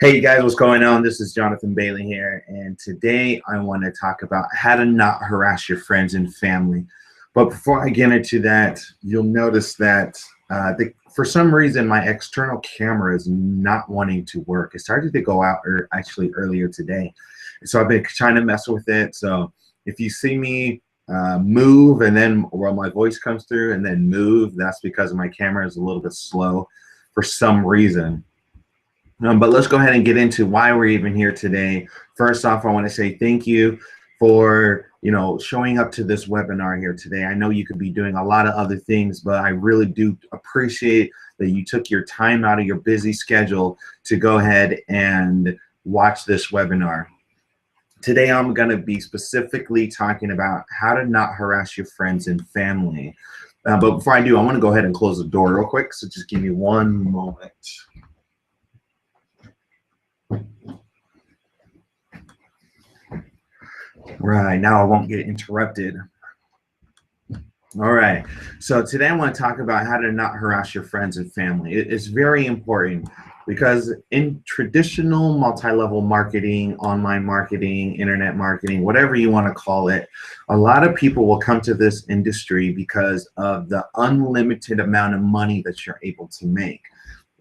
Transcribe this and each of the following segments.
Hey you guys, what's going on? This is Jonathan Bailey here, and today I want to talk about how to not harass your friends and family. But before I get into that, you'll notice that for some reason my external camera is not wanting to work. It started to go out actually earlier today, so I've been trying to mess with it. So if you see me move and then my voice comes through and then move, that's because my camera is a little bit slow for some reason. But let's go ahead and get into why we're even here today. First off, I want to say thank you for showing up to this webinar here today. I know you could be doing a lot of other things, but I really do appreciate that you took your time out of your busy schedule to go ahead and watch this webinar. Today, I'm going to be specifically talking about how to not harass your friends and family. But before I do, I want to go ahead and close the door real quick, so just give me one moment. Right, now I won't get interrupted. All right, so today I want to talk about how to not harass your friends and family. It's very important because in traditional multi-level marketing, online marketing, internet marketing, whatever you want to call it, a lot of people will come to this industry because of the unlimited amount of money that you're able to make.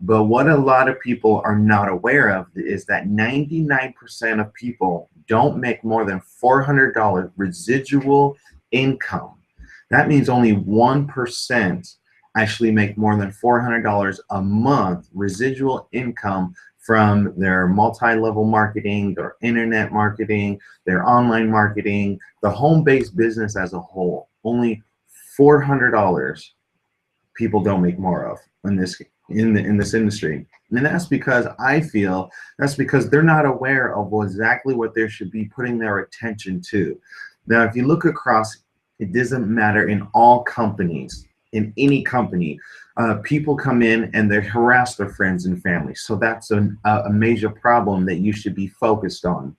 But what a lot of people are not aware of is that 99% of people don't make more than $400 residual income. That means only 1% actually make more than $400 a month residual income from their multi-level marketing, their internet marketing, their online marketing, the home-based business as a whole. Only $400 people don't make more of in this industry. And that's because I feel that's because they're not aware of exactly what they should be putting their attention to. Now, if you look across, it doesn't matter in all companies, in any company, people come in and they harass their friends and family. So that's a major problem that you should be focused on.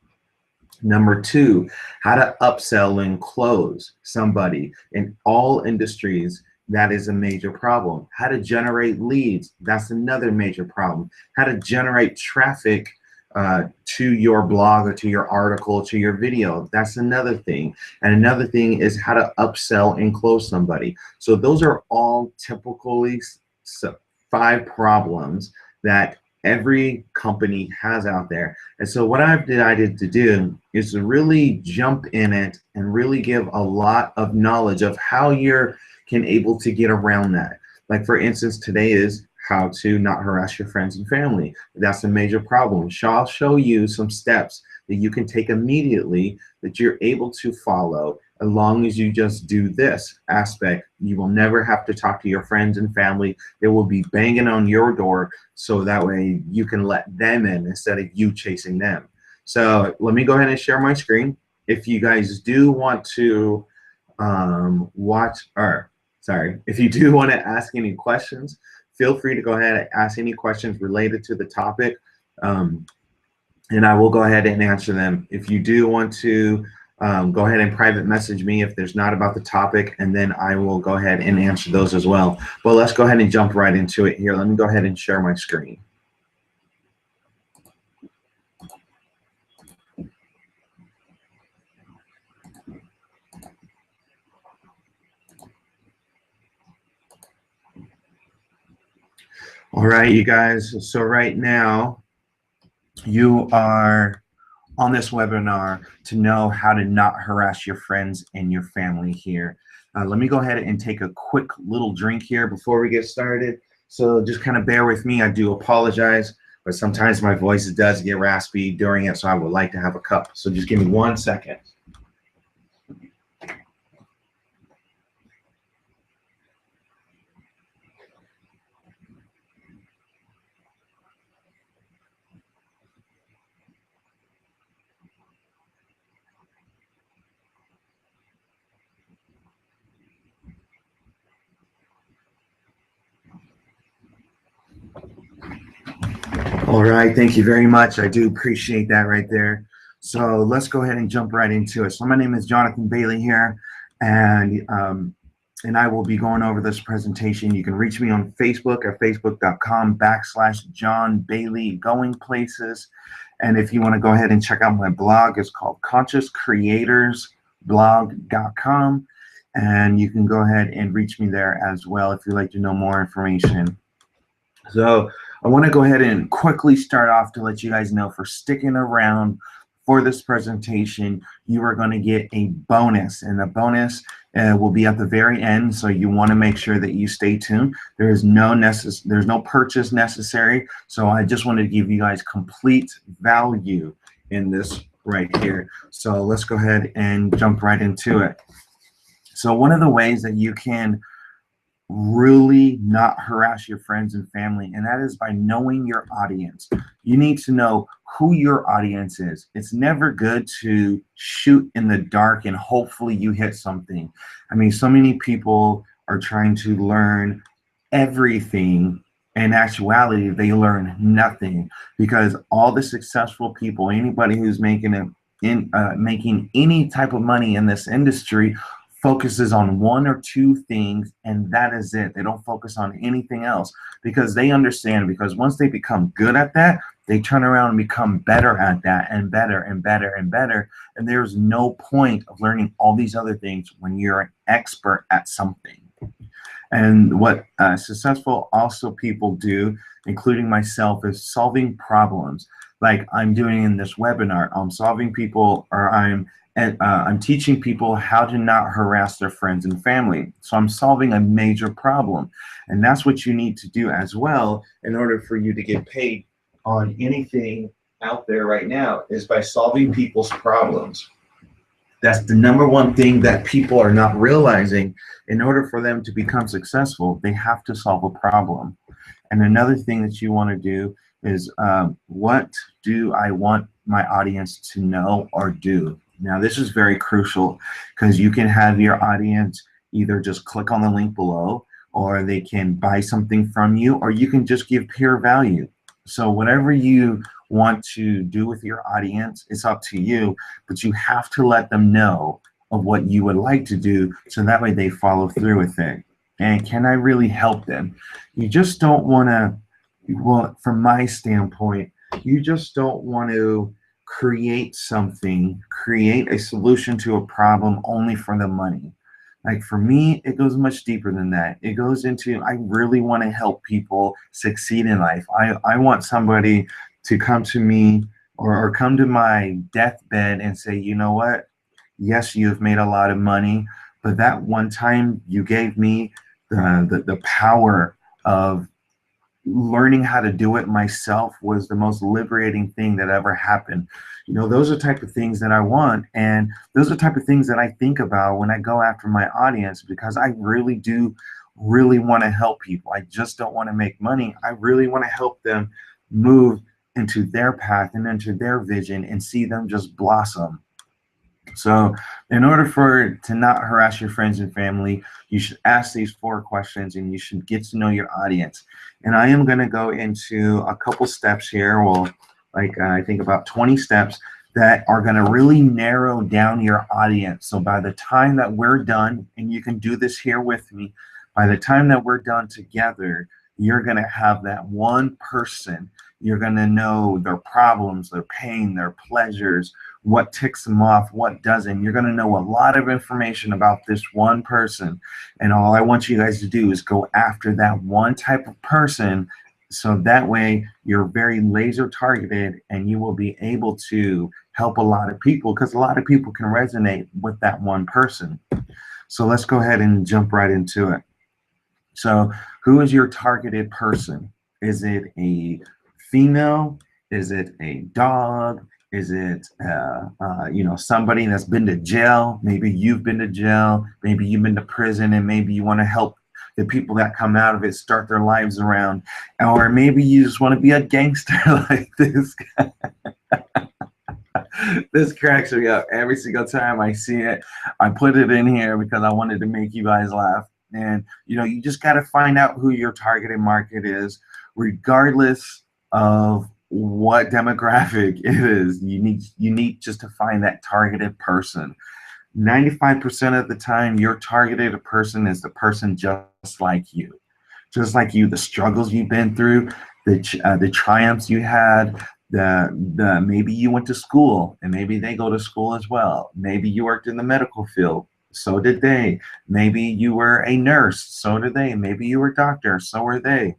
Number two, how to upsell and close somebody in all industries. That is a major problem. How to generate leads, that's another major problem. How to generate traffic to your blog or to your article, to your video, that's another thing. And another thing is how to upsell and close somebody. So those are all typically 5 problems that every company has out there. And so what I've decided to do is to really jump in it and really give a lot of knowledge of how you're able to get around that. Like for instance, today is how to not harass your friends and family. That's a major problem. I'll show you some steps that you can take immediately that you're able to follow as long as you just do this aspect. You will never have to talk to your friends and family. They will be banging on your door, so that way you can let them in instead of you chasing them. So let me go ahead and share my screen. If you guys do want to if you do want to ask any questions, feel free to go ahead and ask any questions related to the topic, and I will go ahead and answer them. If you do want to go ahead and private message me if there's not about the topic, and then I will go ahead and answer those as well. But let's go ahead and jump right into it here. Let me go ahead and share my screen. All right, you guys, so right now you are on this webinar to know how to not harass your friends and your family here. Let me go ahead and take a quick little drink here before we get started. So just kind of bear with me. I do apologize, but sometimes my voice does get raspy during it, so I would like to have a cup. So just give me 1 second. All right, thank you very much. I do appreciate that right there. So let's go ahead and jump right into it. So my name is Jonathan Bailey here, and and I will be going over this presentation. You can reach me on Facebook at facebook.com/John Bailey Going Places. And if you want to go ahead and check out my blog, it's called consciouscreatorsblog.com. And you can go ahead and reach me there as well if you'd like to know more information. So I want to go ahead and quickly start off to let you guys know, for sticking around for this presentation, you are going to get a bonus, and the bonus will be at the very end. So you want to make sure that you stay tuned. There's no purchase necessary. So I just wanted to give you guys complete value in this right here. So let's go ahead and jump right into it. So one of the ways that you can really not harass your friends and family, and that is by knowing your audience. You need to know who your audience is. It's never good to shoot in the dark and hopefully you hit something. I mean, so many people are trying to learn everything. In actuality, they learn nothing, because all the successful people, anybody who's making any type of money in this industry, focuses on one or two things, and that is it. They don't focus on anything else, because they understand, because once they become good at that, they turn around and become better at that, and better and better and better. And there's no point of learning all these other things when you're an expert at something. And what successful also people do, including myself, is solving problems. Like I'm doing in this webinar, I'm solving people, or I'm teaching people how to not harass their friends and family. So I'm solving a major problem. And that's what you need to do as well in order for you to get paid on anything out there right now, is by solving people's problems. That's the number one thing that people are not realizing. In order for them to become successful, they have to solve a problem. And another thing that you want to do is, what do I want my audience to know or do? Now, this is very crucial, because you can have your audience either just click on the link below, or they can buy something from you, or you can just give pure value. So whatever you want to do with your audience, it's up to you, but you have to let them know of what you would like to do, so that way they follow through with it. And can I really help them? You just don't want to, well, from my standpoint, you just don't want to create a solution to a problem only for the money. Like for me, it goes much deeper than that. It goes into, I really want to help people succeed in life. I want somebody to come to me, or come to my deathbed and say, you know what? Yes, you've made a lot of money, but that one time you gave me the power of learning how to do it myself was the most liberating thing that ever happened. You know, those are the type of things that I want, and those are the type of things that I think about when I go after my audience, because I really do want to help people. I just don't want to make money. I really want to help them move into their path and into their vision and see them just blossom. So in order to not harass your friends and family, you should ask these 4 questions, and you should get to know your audience. And I am going to go into a couple steps here, well, like I think about 20 steps that are going to really narrow down your audience. So by the time that we're done, and you can do this here with me, by the time that we're done together, you're going to have that one person. You're going to know their problems, their pain, their pleasures, what ticks them off, what doesn't. You're going to know a lot of information about this one person. And all I want you guys to do is go after that one type of person, so that way you're very laser targeted, and you will be able to help a lot of people, because a lot of people can resonate with that one person. So let's go ahead and jump right into it. So who is your targeted person? Is it a female? Is it a dog? Is it you know, somebody that's been to jail? Maybe you've been to jail. Maybe you've been to prison, and maybe you want to help the people that come out of it start their lives around. Or maybe you just want to be a gangster like this guy. This cracks me up every single time I see it. I put it in here because I wanted to make you guys laugh. And you know, you just got to find out who your targeted market is, regardless of what demographic it is. You need just to find that targeted person. 95% of the time, your targeted person is the person just like you. Just like you, the struggles you've been through, the triumphs you had, the maybe you went to school and maybe they go to school as well. Maybe you worked in the medical field, so did they. Maybe you were a nurse, so did they. Maybe you were a doctor, so were they.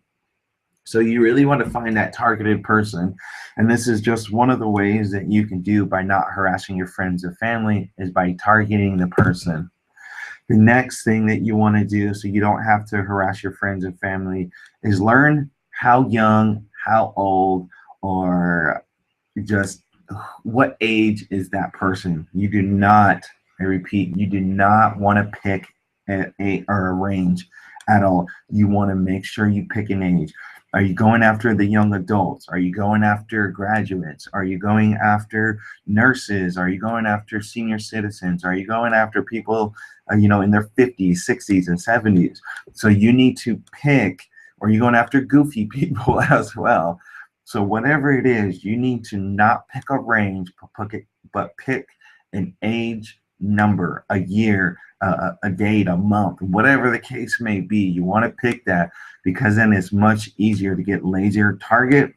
So you really want to find that targeted person. And this is just one of the ways that you can do by not harassing your friends and family is by targeting the person. The next thing that you want to do so you don't have to harass your friends and family is learn how young, how old, or just what age is that person. You do not, I repeat, you do not want to pick a range at all. You want to make sure you pick an age. Are you going after the young adults? Are you going after graduates? Are you going after nurses? Are you going after senior citizens? Are you going after people, in their 50s, 60s, and 70s? So you need to pick, or are you going after goofy people as well? So whatever it is, you need to not pick a range, but pick an age number, a year, a date, a month, whatever the case may be. You want to pick that because then it's much easier to get laser target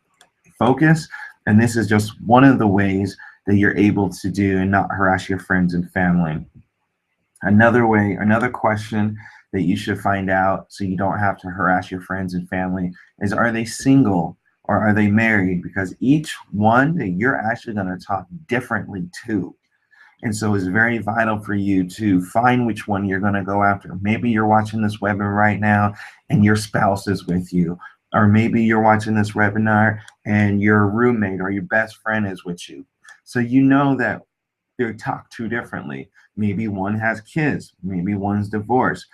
focus. And this is just one of the ways that you're able to do and not harass your friends and family. Another question that you should find out so you don't have to harass your friends and family is, are they single or are they married? Because each one that you're actually going to talk differently to. And so it's very vital for you to find which one you're going to go after. Maybe you're watching this webinar right now and your spouse is with you. Or maybe you're watching this webinar and your roommate or your best friend is with you. So you know that they're talked to differently. Maybe one has kids, maybe one's divorced,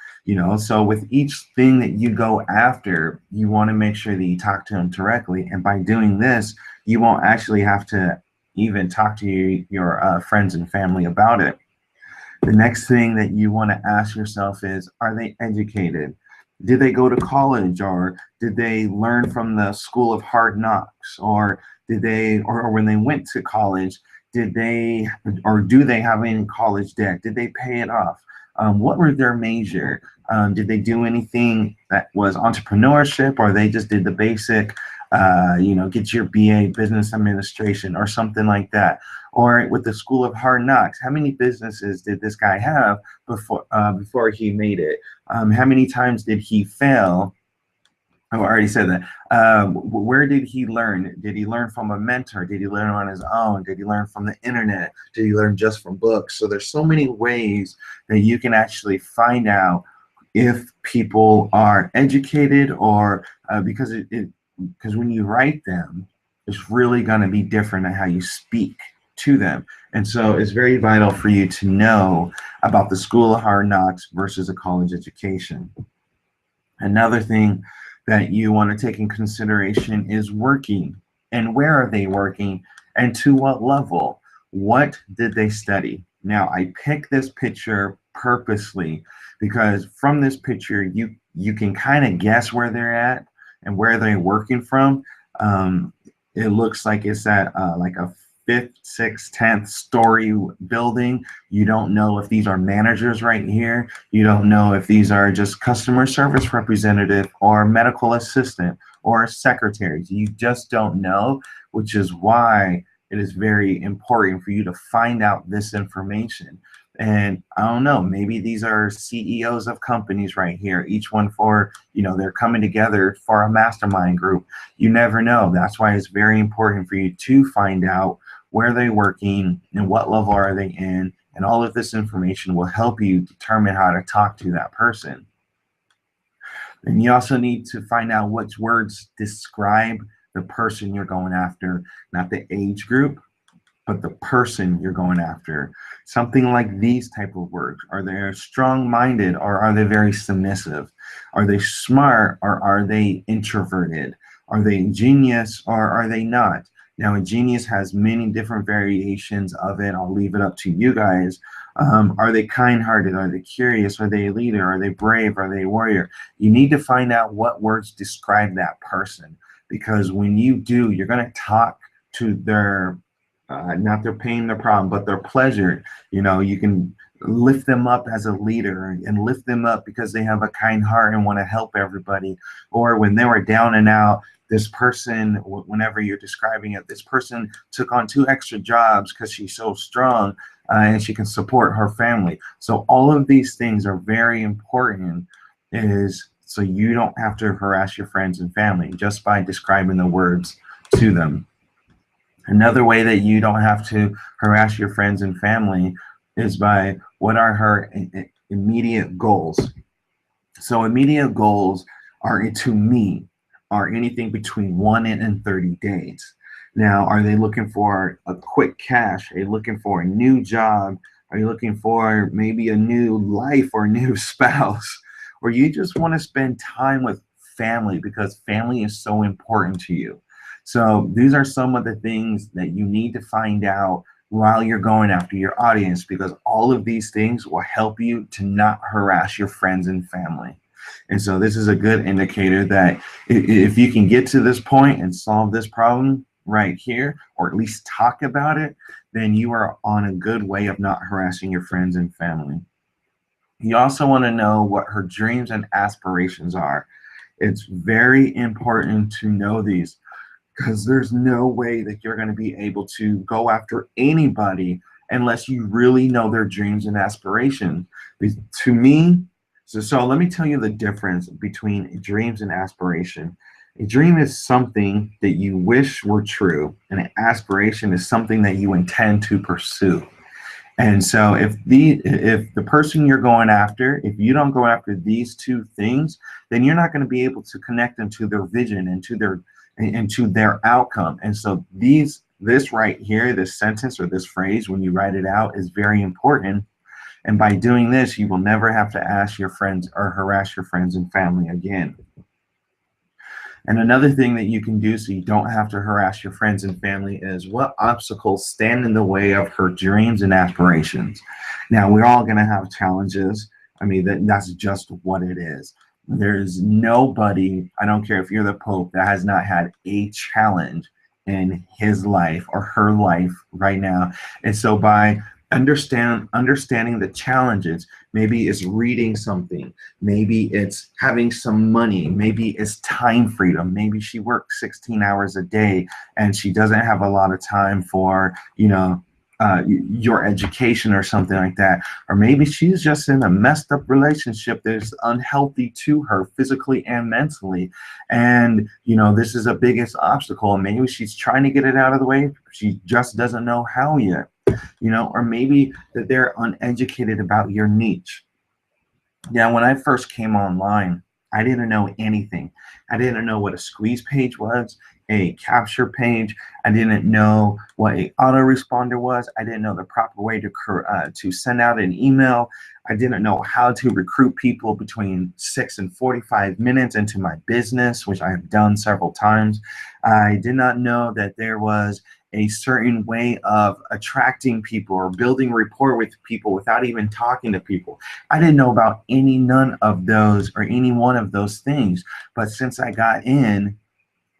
so with each thing that you go after, you want to make sure that you talk to them directly. And by doing this, you won't actually have to even talk to your friends and family about it. The next thing that you want to ask yourself is, are they educated? Did they go to college, or did they learn from the school of hard knocks, or or when they went to college, did they, or do they have any college debt? Did they pay it off? What were their major? Did they do anything that was entrepreneurship, or they just did the basic, get your BA business administration or something like that? Or with the school of hard knocks, how many businesses did this guy have before he made it? How many times did he fail? Oh, I already said that. Where did he learn? Did he learn from a mentor? Did he learn on his own? Did he learn from the internet? Did he learn just from books? So there's so many ways that you can actually find out if people are educated, or because when you write them, it's really going to be different in how you speak to them. And so it's very vital for you to know about the school of hard knocks versus a college education. Another thing that you want to take in consideration is working, and where are they working, and to what level. What did they study? Now, I picked this picture purposely because from this picture you can kind of guess where they're at and where they're working from. It looks like it's at like a 5th, 6th, 10th story building. You don't know if these are managers right here. You don't know if these are just customer service representative or medical assistant or secretaries. You just don't know, which is why it is very important for you to find out this information. And I don't know, maybe these are CEOs of companies right here, each one for, they're coming together for a mastermind group. You never know. That's why it's very important for you to find out where they're working and what level are they in. And all of this information will help you determine how to talk to that person. And you also need to find out which words describe the person you're going after, not the age group, but the person you're going after. Something like these type of words. Are they strong-minded, or are they very submissive? Are they smart, or are they introverted? Are they genius, or are they not? Now, a genius has many different variations of it. I'll leave it up to you guys. Are they kind-hearted? Are they curious? Are they a leader? Are they brave? Are they a warrior? You need to find out what words describe that person, because when you do, you're going to talk to their not their pain, their problem, but their pleasure. You can lift them up as a leader and lift them up because they have a kind heart and want to help everybody. Or when they were down and out, this person, whenever you're describing it, this person took on 2 extra jobs because she's so strong, and she can support her family. So all of these things are very important, is so you don't have to harass your friends and family just by describing the words to them. Another way that you don't have to harass your friends and family is by what are her immediate goals. So immediate goals are, to me, are anything between 1 and 30 days. Now, are they looking for a quick cash? Are you looking for a new job? Are you looking for maybe a new life or a new spouse? Or you just want to spend time with family because family is so important to you. So these are some of the things that you need to find out while you're going after your audience, because all of these things will help you to not harass your friends and family. And so this is a good indicator that if you can get to this point and solve this problem right here, or at least talk about it, then you are on a good way of not harassing your friends and family. You also want to know what her dreams and aspirations are. It's very important to know these, because there's no way that you're going to be able to go after anybody unless you really know their dreams and aspirations. To me, so let me tell you the difference between dreams and aspiration. A dream is something that you wish were true, and an aspiration is something that you intend to pursue. And so if the person you're going after, if you don't go after these two things, then you're not going to be able to connect them to their vision and to their outcome. And so this right here, this sentence or this phrase, when you write it out, is very important. And by doing this, you will never have to ask your friends or harass your friends and family again. And another thing that you can do so you don't have to harass your friends and family is, what obstacles stand in the way of her dreams and aspirations? Now, we're all going to have challenges. I mean, that's just what it is. There's nobody, I don't care if you're the Pope, that has not had a challenge in his life or her life right now. And so by understanding the challenges, maybe it's reading something, maybe it's having some money, maybe it's time freedom, maybe she works 16 hours a day and she doesn't have a lot of time for your education or something like that. Or maybe she's just in a messed up relationship that's unhealthy to her physically and mentally, and this is a biggest obstacle, and maybe she's trying to get it out of the way, she just doesn't know how yet. Or maybe that they're uneducated about your niche. Now, when I first came online, I didn't know anything. I didn't know what a squeeze page was, a capture page. I didn't know what a autoresponder was. I didn't know the proper way to send out an email. I didn't know how to recruit people between 6 and 45 minutes into my business, which I have done several times. I did not know that there was a certain way of attracting people or building rapport with people without even talking to people. I didn't know about none of those or any one of those things. But since I got in,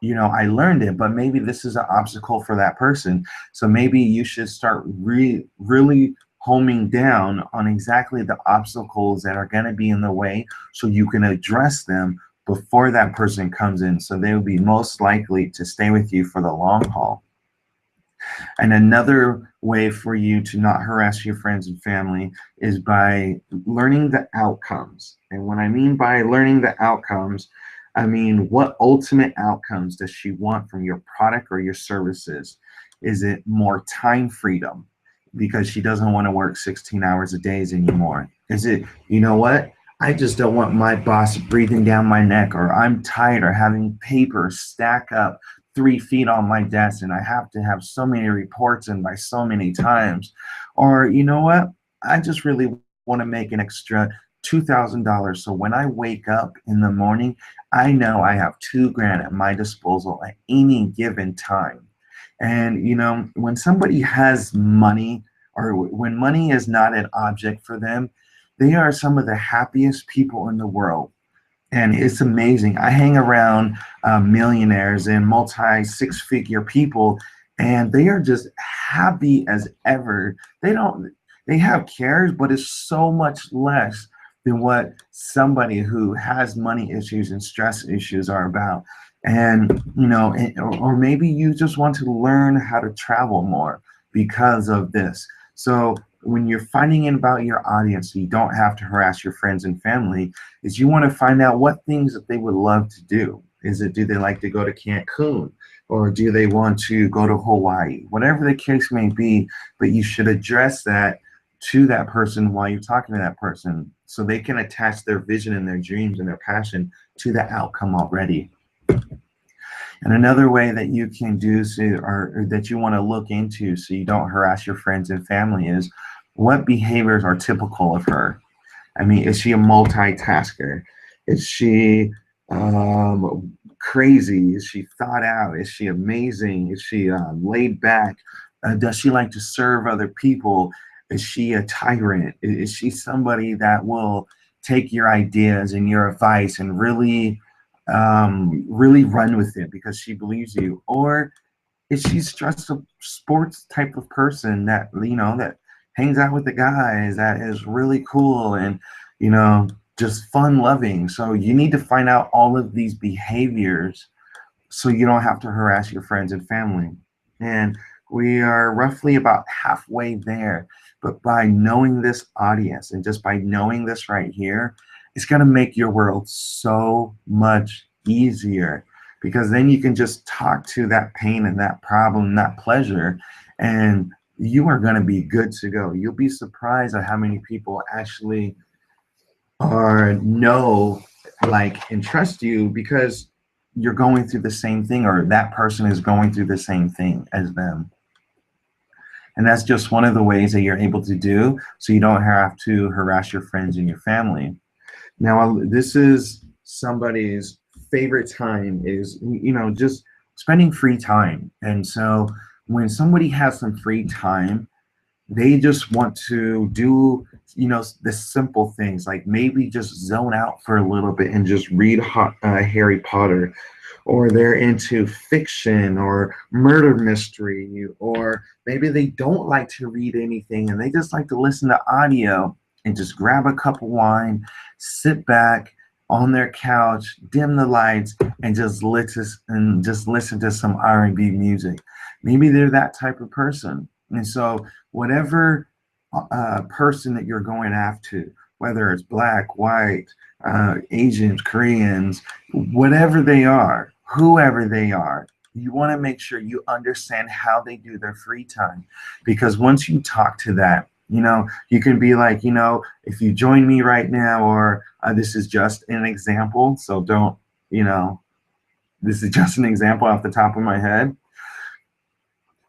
I learned it. But maybe this is an obstacle for that person. So maybe you should start really homing down on exactly the obstacles that are going to be in the way, so you can address them before that person comes in, so they will be most likely to stay with you for the long haul. And another way for you to not harass your friends and family is by learning the outcomes. And when I mean by learning the outcomes, I mean, what ultimate outcomes does she want from your product or your services? Is it more time freedom because she doesn't want to work 16 hours a day anymore? Is it, what? I just don't want my boss breathing down my neck, or I'm tired, or having papers stack up 3 feet on my desk and I have to have so many reports in by so many times. Or what? I just really want to make an extra $2,000. So when I wake up in the morning, I know I have $2,000 at my disposal at any given time. And when somebody has money, or when money is not an object for them, they are some of the happiest people in the world. And it's amazing. I hang around millionaires and multi-6-figure people, and they are just happy as ever. they have cares, but it's so much less than what somebody who has money issues and stress issues are about. And or maybe you just want to learn how to travel more because of this. So when you're finding out about your audience, so you don't have to harass your friends and family, is you want to find out what things that they would love to do. Is it, do they like to go to Cancun, or do they want to go to Hawaii? Whatever the case may be, but you should address that to that person while you're talking to that person, so they can attach their vision and their dreams and their passion to the outcome already. And another way that you can do so, or that you want to look into so you don't harass your friends and family, is what behaviors are typical of her. I mean, is she a multitasker? Is she crazy? Is she thought out? Is she amazing? Is she laid back? Does she like to serve other people? Is she a tyrant? Is she somebody that will take your ideas and your advice and really run with it because she believes you? Or is she just a sports type of person that, that hangs out with the guys, that is really cool and, just fun loving? So you need to find out all of these behaviors so you don't have to harass your friends and family. And we are roughly about halfway there. But by knowing this audience and just by knowing this right here, it's going to make your world so much easier, because then you can just talk to that pain and that problem, that pleasure, and you are going to be good to go. You'll be surprised at how many people actually know, like, and trust you because you're going through the same thing, or that person is going through the same thing as them. And that's just one of the ways that you're able to do so you don't have to harass your friends and your family. Now, this is somebody's favorite time, is, just spending free time. And so when somebody has some free time, they just want to do, the simple things, like maybe just zone out for a little bit and just read Harry Potter, or they're into fiction or murder mystery, or maybe they don't like to read anything and they just like to listen to audio and just grab a cup of wine, sit back on their couch, dim the lights, and just listen to some R&B music. Maybe they're that type of person. And so whatever person that you're going after, whether it's black, white, Asians, Koreans, whatever they are, whoever they are, you want to make sure you understand how they do their free time. Because once you talk to that, you can be like, if you join me right now, or this is just an example, so don't, this is just an example off the top of my head.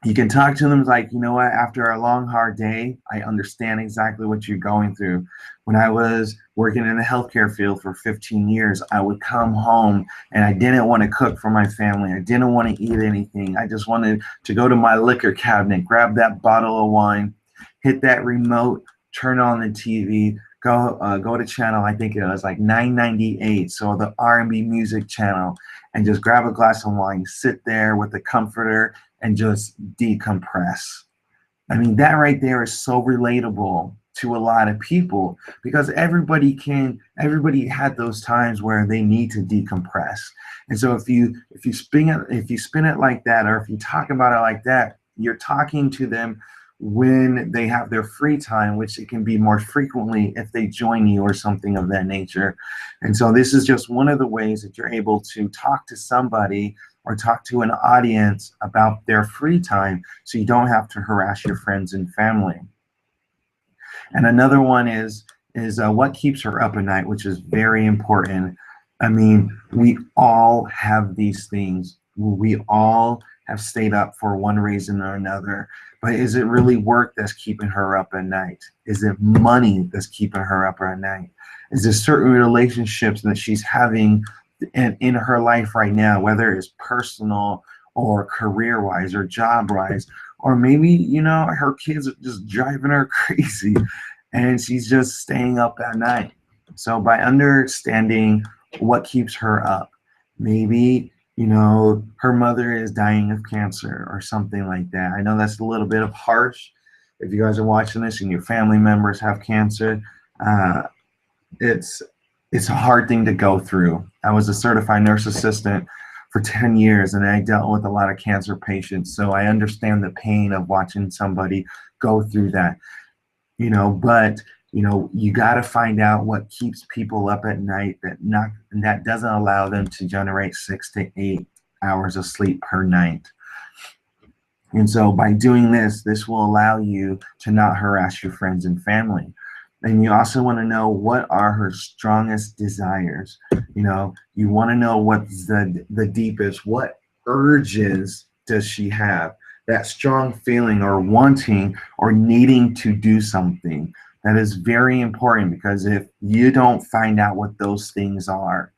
You can talk to them like, what, after a long, hard day, I understand exactly what you're going through. When I was working in the healthcare field for 15 years, I would come home and I didn't want to cook for my family. I didn't want to eat anything. I just wanted to go to my liquor cabinet, grab that bottle of wine, hit that remote, turn on the TV, go to channel, I think it was like 998, so the R&B music channel, and just grab a glass of wine, sit there with a comforter, and just decompress. I mean, that right there is so relatable to a lot of people, because everybody had those times where they need to decompress. And so if you spin it like that, or if you talk about it like that, you're talking to them when they have their free time, which it can be more frequently if they join you or something of that nature. And so this is just one of the ways that you're able to talk to somebody or talk to an audience about their free time, so you don't have to harass your friends and family. And another one is what keeps her up at night, which is very important. I mean, we all have these things. We all have stayed up for one reason or another. But is it really work that's keeping her up at night? Is it money that's keeping her up at night? Is there certain relationships that she's having in her life right now, whether it's personal or career-wise or job-wise, or maybe, her kids are just driving her crazy and she's just staying up at night. So by understanding what keeps her up, maybe, her mother is dying of cancer or something like that. I know that's a little bit of harsh, if you guys are watching this and your family members have cancer, uh, it's it's a hard thing to go through. I was a certified nurse assistant for 10 years and I dealt with a lot of cancer patients, so I understand the pain of watching somebody go through that. But you got to find out what keeps people up at night, that doesn't allow them to generate 6 to 8 hours of sleep per night. And so by doing this will allow you to not harass your friends and family. And you also want to know, what are her strongest desires. You want to know what's the deepest, what urges does she have, that strong feeling or wanting or needing to do something. That is very important, because if you don't find out what those things are,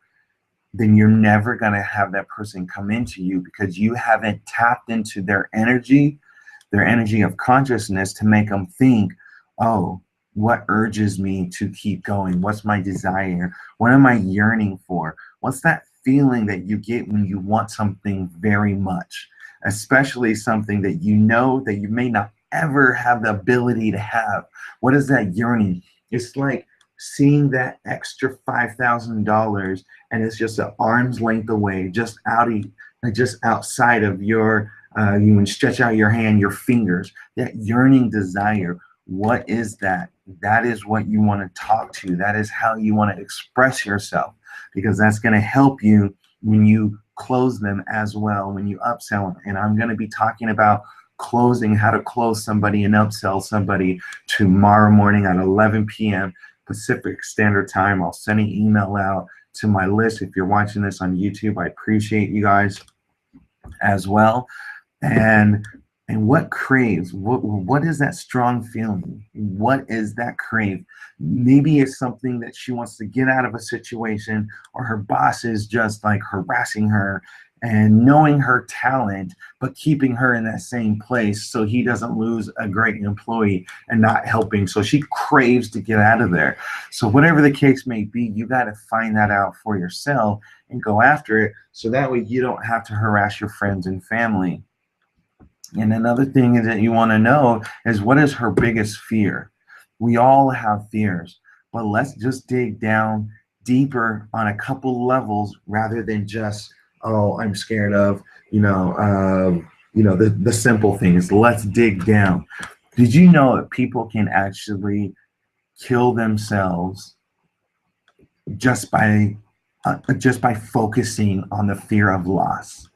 then you're never going to have that person come into you, because you haven't tapped into their energy of consciousness to make them think, oh, what urges me to keep going? What's my desire? What am I yearning for? What's that feeling that you get when you want something very much, especially something that you know that you may not ever have the ability to have? What is that yearning? It's like seeing that extra $5,000 and it's just an arm's length away, just outside of your, you can stretch out your hand, your fingers, that yearning desire. What is that? That is what you want to talk to. That is how you want to express yourself, because that's going to help you when you close them as well, when you upsell them. And I'm going to be talking about closing, how to close somebody and upsell somebody tomorrow morning at 11 p.m. Pacific Standard Time. I'll send an email out to my list. If you're watching this on YouTube, I appreciate you guys as well. And what craves? What is that strong feeling? What is that crave? Maybe it's something that she wants to get out of a situation, or her boss is just like harassing her, and knowing her talent, but keeping her in that same place so he doesn't lose a great employee and not helping. So she craves to get out of there. So whatever the case may be, you got to find that out for yourself and go after it, so that way you don't have to harass your friends and family. And another thing is that you want to know is, what is her biggest fear? We all have fears, but let's just dig down deeper on a couple levels, rather than just, oh, I'm scared of, the simple things. Let's dig down. Did you know that people can actually kill themselves just by focusing on the fear of loss?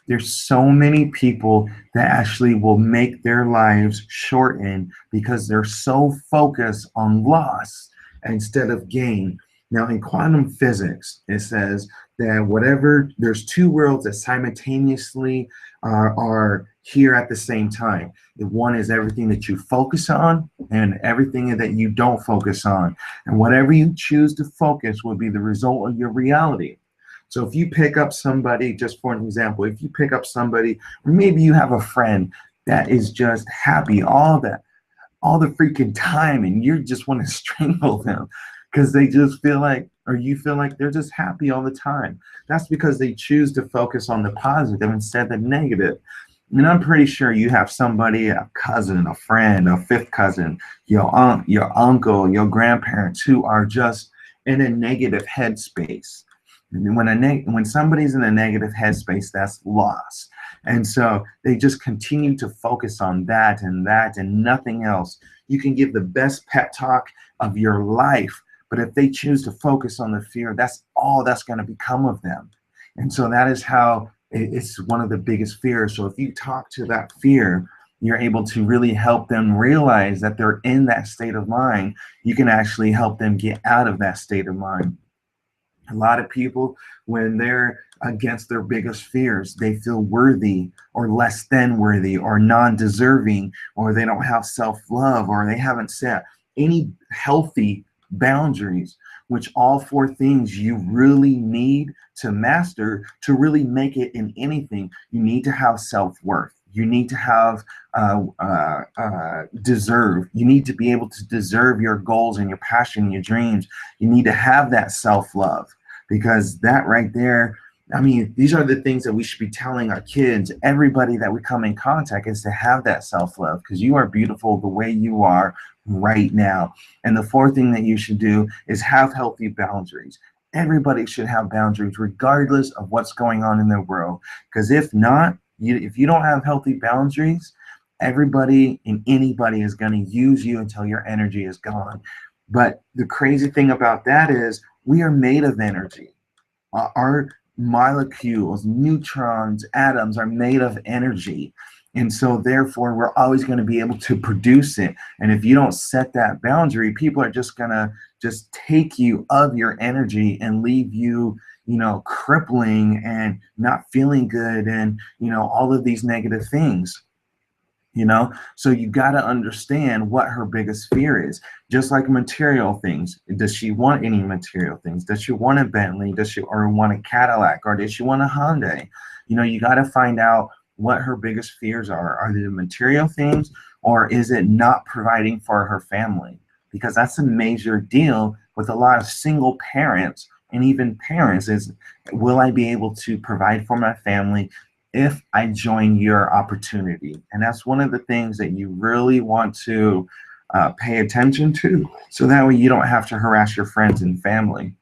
There's so many people that actually will make their lives shorten because they're so focused on loss instead of gain. Now, in quantum physics, it says that there's two worlds that simultaneously are here at the same time. One is everything that you focus on and everything that you don't focus on. And whatever you choose to focus will be the result of your reality. So if you pick up somebody, just for an example, if you pick up somebody, or maybe you have a friend that is just happy all the freaking time, and you just want to strangle them because they just feel like, or you feel like they're just happy all the time. That's because they choose to focus on the positive instead of the negative. And I'm pretty sure you have somebody, a cousin, a friend, a fifth cousin, your aunt, your uncle, your grandparents, who are just in a negative headspace. And when somebody's in a negative headspace, that's loss. And so they just continue to focus on that and nothing else. You can give the best pep talk of your life, but if they choose to focus on the fear, that's all that's going to become of them. And so that is how it's one of the biggest fears. So if you talk to that fear, you're able to really help them realize that they're in that state of mind. You can actually help them get out of that state of mind. A lot of people, when they're against their biggest fears, they feel worthy or less than worthy or non-deserving, or they don't have self-love, or they haven't set any healthy boundaries, which all four things you really need to master to really make it in anything. You need to have self-worth. You need to have deserve. You need to be able to deserve your goals and your passion and your dreams. You need to have that self-love, because that right there I mean, these are the things that we should be telling our kids, everybody that we come in contact, is to have that self-love, because you are beautiful the way you are right now. And the fourth thing that you should do is have healthy boundaries. Everybody should have boundaries regardless of what's going on in their world. Because if not, if you don't have healthy boundaries, everybody and anybody is going to use you until your energy is gone. But the crazy thing about that is we are made of energy. Our molecules, neutrons, atoms are made of energy. And so therefore, we're always going to be able to produce it. And if you don't set that boundary, people are just going to just take you of your energy and leave you, crippling and not feeling good and, all of these negative things. So you got to understand what her biggest fear is. Just like material things, does she want any material things? Does she want a Bentley? Does she or want a Cadillac? Or does she want a Hyundai? You got to find out what her biggest fears are they the material things, or is it not providing for her family? Because that's a major deal with a lot of single parents and even parents, is will I be able to provide for my family if I join your opportunity? And that's one of the things that you really want to pay attention to, so that way you don't have to harass your friends and family.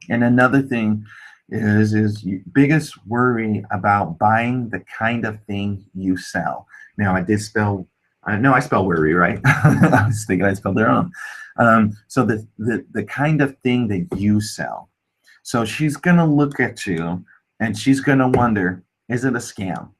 And another thing is your biggest worry about buying the kind of thing you sell. Now, I did spell, no, I spell worry, right? I was thinking I spelled it wrong. So the kind of thing that you sell. So she's going to look at you and she's going to wonder, is it a scam?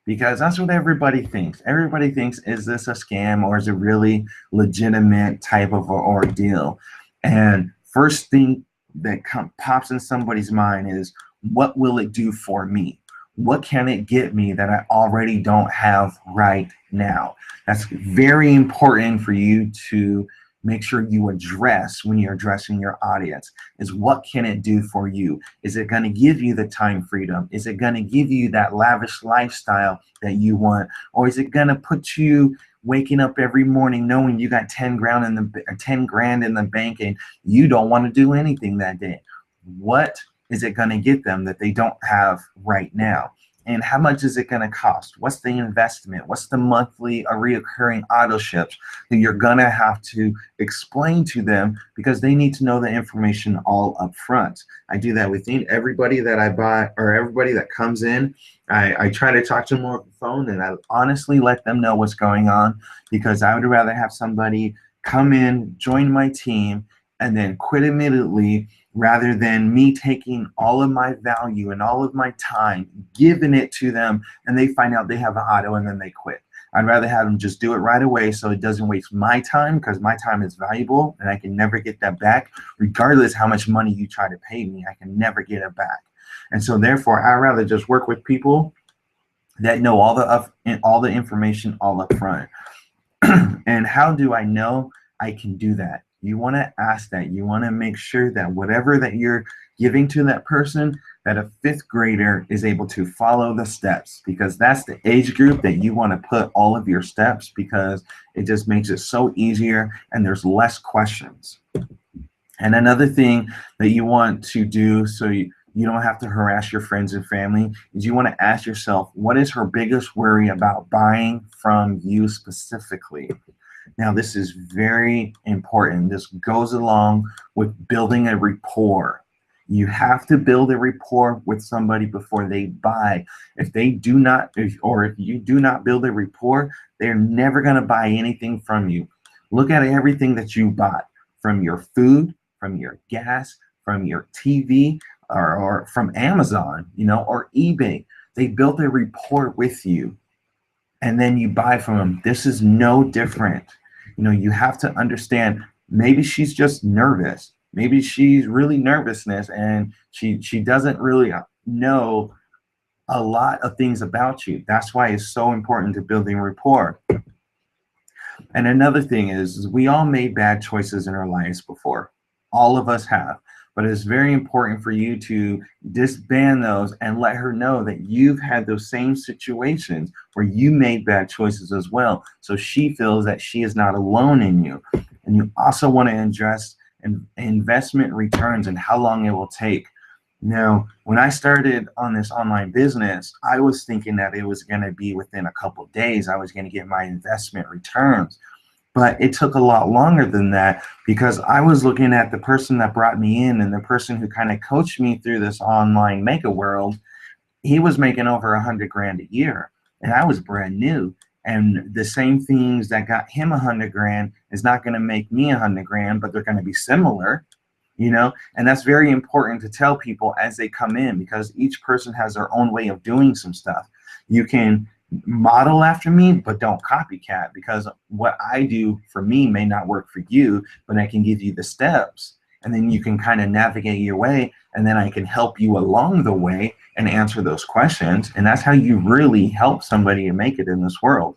Because that's what everybody thinks. Everybody thinks, is this a scam, or is it really legitimate type of ordeal? And first thing that pops in somebody's mind is, what will it do for me? What can it get me that I already don't have right now? That's very important for you to make sure you address when you're addressing your audience, is what can it do for you? Is it going to give you the time freedom? Is it going to give you that lavish lifestyle that you want? Or is it going to put you waking up every morning knowing you got 10 grand in the bank and you don't want to do anything that day? What is it going to get them that they don't have right now? And how much is it going to cost? What's the investment? What's the monthly reoccurring auto ships that you're going to have to explain to them, because they need to know the information all up front. I do that with everybody that I buy, or everybody that comes in. I try to talk to them over the phone, and I honestly let them know what's going on, because I would rather have somebody come in, join my team, and then quit immediately, rather than me taking all of my value and all of my time, giving it to them, and they find out they have an auto and then they quit. I'd rather have them just do it right away, so it doesn't waste my time, because my time is valuable and I can never get that back. Regardless how much money you try to pay me, I can never get it back. And so therefore, I'd rather just work with people that know all the information all up front. And how do I know I can do that? You want to ask that. You want to make sure that whatever that you're giving to that person, that a fifth grader is able to follow the steps, because that's the age group that you want to put all of your steps, because it just makes it so easier and there's less questions. And another thing that you want to do, so you don't have to harass your friends and family, is you want to ask yourself, what is her biggest worry about buying from you specifically? Now, this is very important. This goes along with building a rapport. You have to build a rapport with somebody before they buy. If they do not, if you do not build a rapport, they're never going to buy anything from you. Look at everything that you bought, from your food, from your gas, from your TV, or from Amazon, or eBay. They built a rapport with you, and then you buy from them. This is no different. You have to understand, maybe she's just nervous. Maybe she's really nervousness, and she doesn't really know a lot of things about you. That's why it's so important to building rapport. And another thing is we all made bad choices in our lives before. All of us have. But it's very important for you to disband those and let her know that you've had those same situations where you made bad choices as well, so she feels that she is not alone in you. And you also want to address investment returns and how long it will take. Now, when I started on this online business, I was thinking that it was going to be within a couple of days, I was going to get my investment returns. But it took a lot longer than that because I was looking at the person that brought me in and the person who kind of coached me through this online mega world. He was making over 100 grand a year, and I was brand new. And the same things that got him 100 grand is not going to make me 100 grand, but they're going to be similar, you know. And that's very important to tell people as they come in, because each person has their own way of doing some stuff. You can model after me, but don't copycat, because what I do for me may not work for you, but I can give you the steps, and then you can kind of navigate your way, and then I can help you along the way and answer those questions. And that's how you really help somebody to make it in this world,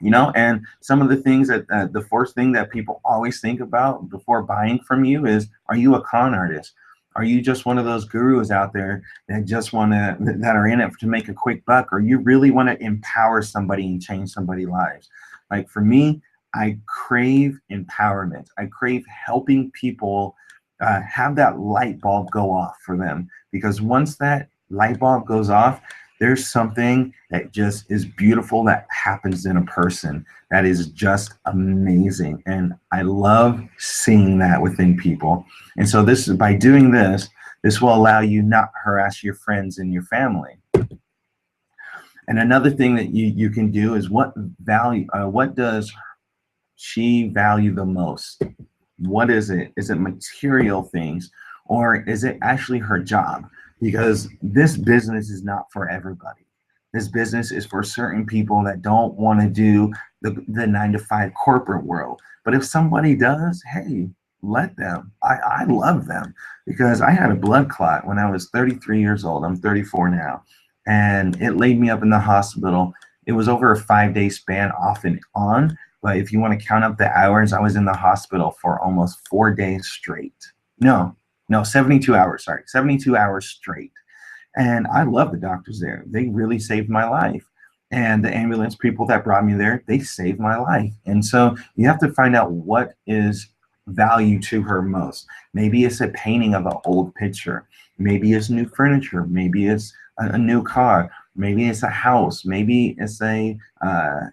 you know. And some of the things that the fourth thing that people always think about before buying from you is, are you a con artist? Are you just one of those gurus out there that just want to, that are in it to make a quick buck? Or you really want to empower somebody and change somebody's lives? Like for me, I crave empowerment. I crave helping people have that light bulb go off for them, because once that light bulb goes off, there's something that just is beautiful that happens in a person that is just amazing. And I love seeing that within people. And so this is, by doing this, this will allow you not harass your friends and your family. And another thing that you can do is, what does she value the most? What is it? Is it material things, or is it actually her job? Because this business is not for everybody. This business is for certain people that don't want to do the 9-to-5 corporate world. But if somebody does, hey, let them. I love them, because I had a blood clot when I was 33 years old. I'm 34 now. And it laid me up in the hospital. It was over a 5-day span, off and on. But if you want to count up the hours, I was in the hospital for almost 4 days straight. No, 72 hours, sorry, 72 hours straight. And I love the doctors there. They really saved my life. And the ambulance people that brought me there, they saved my life. And so you have to find out what is value to her most. Maybe it's a painting of an old picture. Maybe it's new furniture. Maybe it's a new car. Maybe it's a house. Maybe it's a,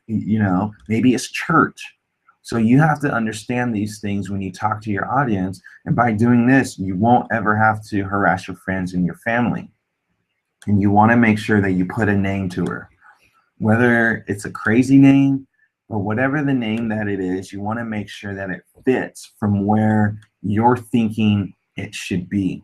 maybe it's church. So you have to understand these things when you talk to your audience. And by doing this, you won't ever have to harass your friends and your family. And you want to make sure that you put a name to her, whether it's a crazy name or whatever the name that it is. You want to make sure that it fits from where you're thinking it should be.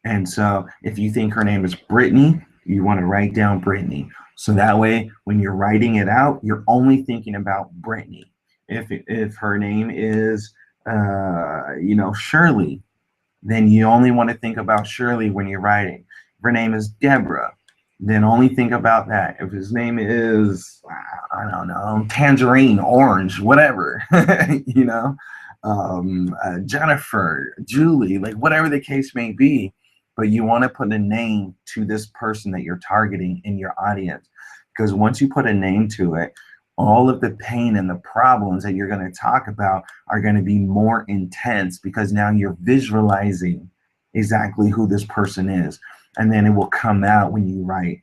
And so if you think her name is Brittany, you want to write down Brittany. So that way, when you're writing it out, you're only thinking about Brittany. If her name is, Shirley, then you only want to think about Shirley when you're writing. If her name is Deborah, then only think about that. If his name is, I don't know, Tangerine, Orange, whatever, Jennifer, Julie, like whatever the case may be. But you want to put a name to this person that you're targeting in your audience, because once you put a name to it, all of the pain and the problems that you're going to talk about are going to be more intense, because now you're visualizing exactly who this person is, and then it will come out when you write.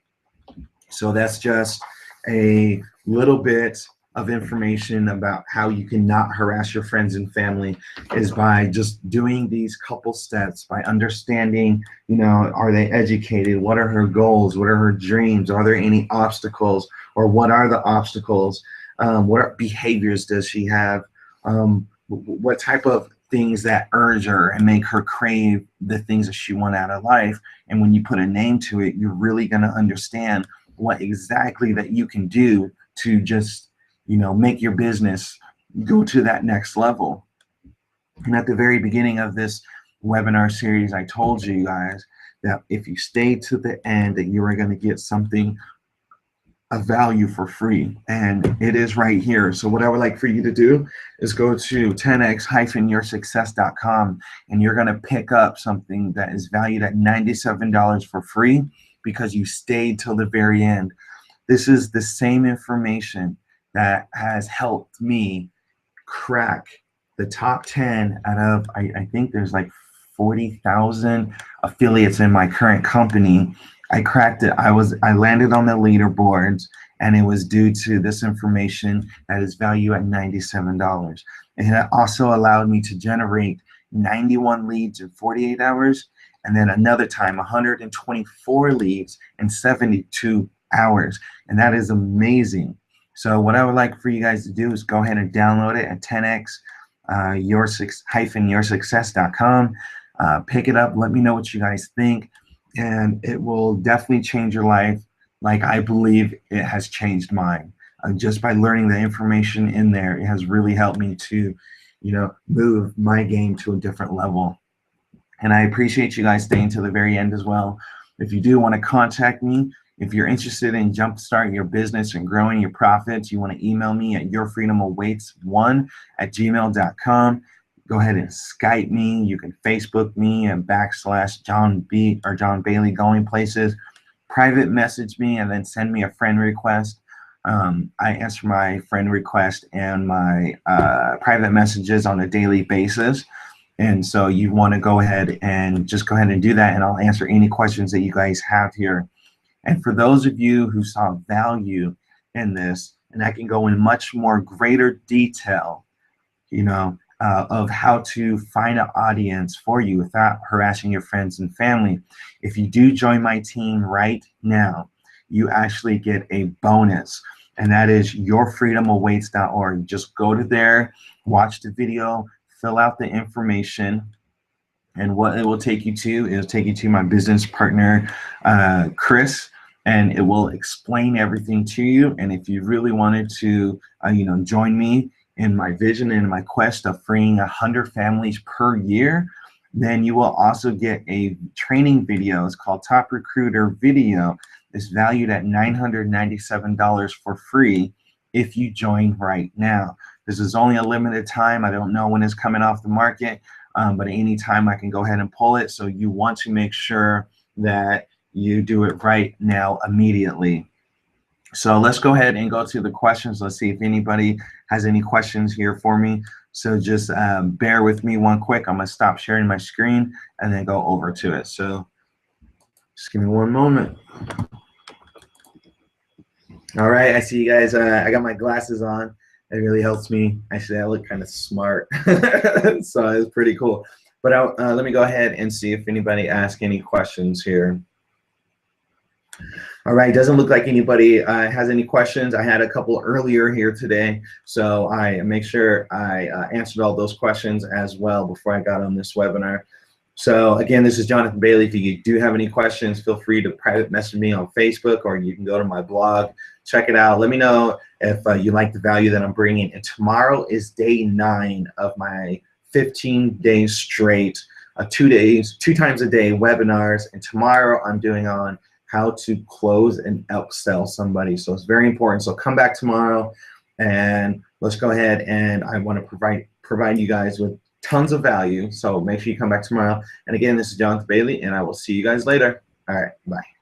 So that's just a little bit of information about how you can not harass your friends and family, is by just doing these couple steps, by understanding, are they educated? What are her goals? What are her dreams? Are there any obstacles, or what are the obstacles? What behaviors does she have? What type of things that urge her and make her crave the things that she wants out of life? And when you put a name to it, you're really going to understand what exactly that you can do to just, make your business go to that next level. And at the very beginning of this webinar series, I told you guys that if you stay to the end, that you are going to get something of value for free, and it is right here. So what I would like for you to do is go to 10x-yoursuccess.com, and you're going to pick up something that is valued at $97 for free, because you stayed till the very end. This is the same information that has helped me crack the top 10 out of, I think there's like 40,000 affiliates in my current company. I cracked it. I landed on the leaderboards, and it was due to this information that is valued at $97. And it also allowed me to generate 91 leads in 48 hours, and then another time 124 leads in 72 hours. And that is amazing. So what I would like for you guys to do is go ahead and download it at 10x yoursuccess.com. Pick it up. Let me know what you guys think, and it will definitely change your life like I believe it has changed mine. Just by learning the information in there, it has really helped me to, move my game to a different level. And I appreciate you guys staying to the very end as well. If you do want to contact me, if you're interested in jumpstarting your business and growing your profits, you want to email me at yourfreedomawaits1@gmail.com. Go ahead and Skype me. You can Facebook me and /John B or John Bailey Going Places. Private message me and then send me a friend request. I answer my friend request and my private messages on a daily basis. And so you want to go ahead and just go ahead and do that, and I'll answer any questions that you guys have here. And for those of you who saw value in this, and I can go in much more greater detail, of how to find an audience for you without harassing your friends and family. If you do join my team right now, you actually get a bonus, and that is yourfreedomawaits.org. Just go to there, watch the video, fill out the information, and what it will take you to is take you to my business partner, Chris, and it will explain everything to you. And if you really wanted to, join me in my vision and my quest of freeing 100 families per year, then you will also get a training video. It's called Top Recruiter Video. It's valued at $997 for free if you join right now. This is only a limited time. I don't know when it's coming off the market, but at any time I can go ahead and pull it. So you want to make sure that you do it right now immediately. So let's go ahead and go to the questions. Let's see if anybody has any questions here for me. So just bear with me one quick. I'm going to stop sharing my screen and then go over to it. So just give me one moment. All right, I see you guys. I got my glasses on. It really helps me. Actually, I look kind of smart. So it's pretty cool. But let me go ahead and see if anybody asks any questions here. All right, doesn't look like anybody has any questions. I had a couple earlier here today, so I make sure I answered all those questions as well before I got on this webinar. So again, this is Jonathan Bailey. If you do have any questions, feel free to private message me on Facebook, or you can go to my blog, check it out. Let me know if you like the value that I'm bringing. And tomorrow is day 9 of my 15 days straight, 2 times a day webinars. And tomorrow I'm doing on how to close and upsell somebody. So it's very important. So come back tomorrow and let's go ahead, and I want to provide you guys with tons of value. So make sure you come back tomorrow. And again, this is Jonathan Bailey, and I will see you guys later. All right, bye.